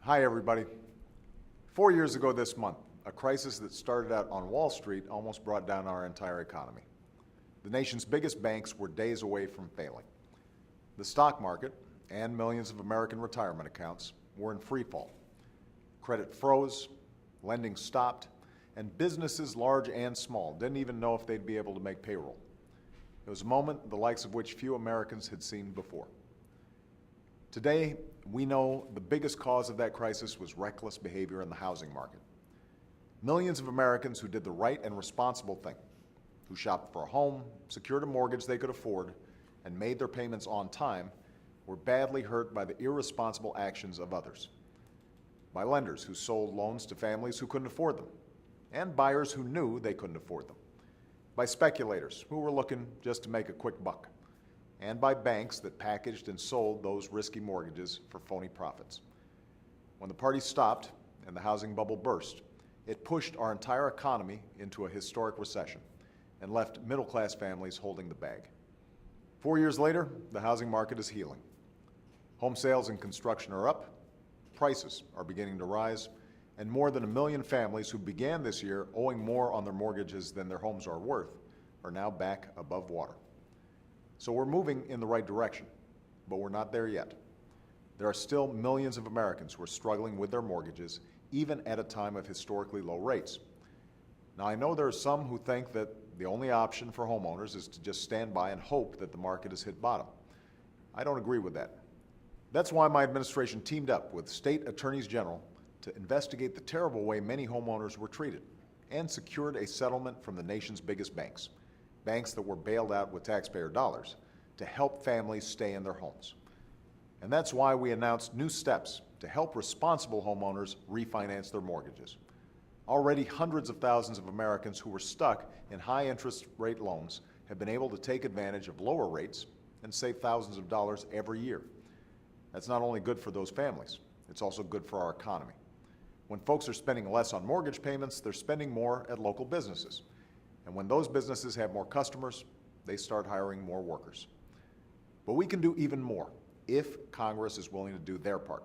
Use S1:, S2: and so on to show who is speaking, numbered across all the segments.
S1: Hi, everybody. 4 years ago this month, a crisis that started out on Wall Street almost brought down our entire economy. The nation's biggest banks were days away from failing. The stock market and millions of American retirement accounts were in free fall. Credit froze, lending stopped, and businesses large and small didn't even know if they'd be able to make payroll. It was a moment the likes of which few Americans had seen before. Today, we know the biggest cause of that crisis was reckless behavior in the housing market. Millions of Americans who did the right and responsible thing, who shopped for a home, secured a mortgage they could afford, and made their payments on time, were badly hurt by the irresponsible actions of others. By lenders who sold loans to families who couldn't afford them, and buyers who knew they couldn't afford them. By speculators who were looking just to make a quick buck. And by banks that packaged and sold those risky mortgages for phony profits. When the party stopped and the housing bubble burst, it pushed our entire economy into a historic recession and left middle-class families holding the bag. 4 years later, the housing market is healing. Home sales and construction are up, prices are beginning to rise, and more than 1 million families who began this year owing more on their mortgages than their homes are worth are now back above water. So we're moving in the right direction, but we're not there yet. There are still millions of Americans who are struggling with their mortgages, even at a time of historically low rates. Now, I know there are some who think that the only option for homeowners is to just stand by and hope that the market has hit bottom. I don't agree with that. That's why my administration teamed up with state attorneys general to investigate the terrible way many homeowners were treated and secured a settlement from the nation's biggest banks. Banks that were bailed out with taxpayer dollars to help families stay in their homes. And that's why we announced new steps to help responsible homeowners refinance their mortgages. Already hundreds of thousands of Americans who were stuck in high interest rate loans have been able to take advantage of lower rates and save thousands of dollars every year. That's not only good for those families, it's also good for our economy. When folks are spending less on mortgage payments, they're spending more at local businesses. And when those businesses have more customers, they start hiring more workers. But we can do even more if Congress is willing to do their part.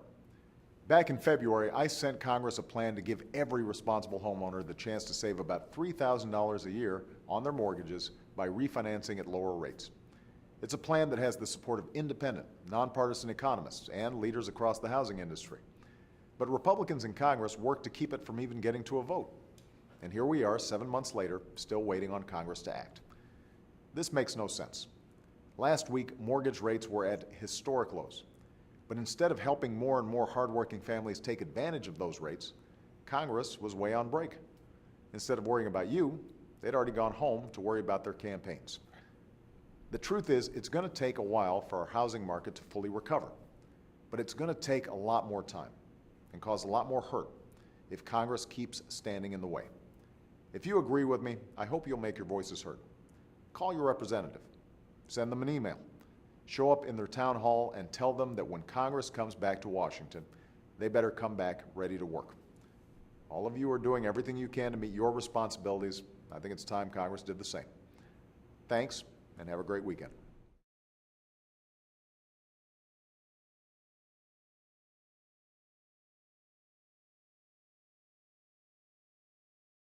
S1: Back in February, I sent Congress a plan to give every responsible homeowner the chance to save about $3,000 a year on their mortgages by refinancing at lower rates. It's a plan that has the support of independent, nonpartisan economists and leaders across the housing industry. But Republicans in Congress worked to keep it from even getting to a vote. And here we are, 7 months later, still waiting on Congress to act. This makes no sense. Last week, mortgage rates were at historic lows. But instead of helping more and more hardworking families take advantage of those rates, Congress was way on break. Instead of worrying about you, they'd already gone home to worry about their campaigns. The truth is, it's going to take a while for our housing market to fully recover. But it's going to take a lot more time and cause a lot more hurt if Congress keeps standing in the way. If you agree with me, I hope you'll make your voices heard. Call your representative. Send them an email. Show up in their town hall and tell them that when Congress comes back to Washington, they better come back ready to work. All of you are doing everything you can to meet your responsibilities. I think it's time Congress did the same. Thanks, and have a great weekend.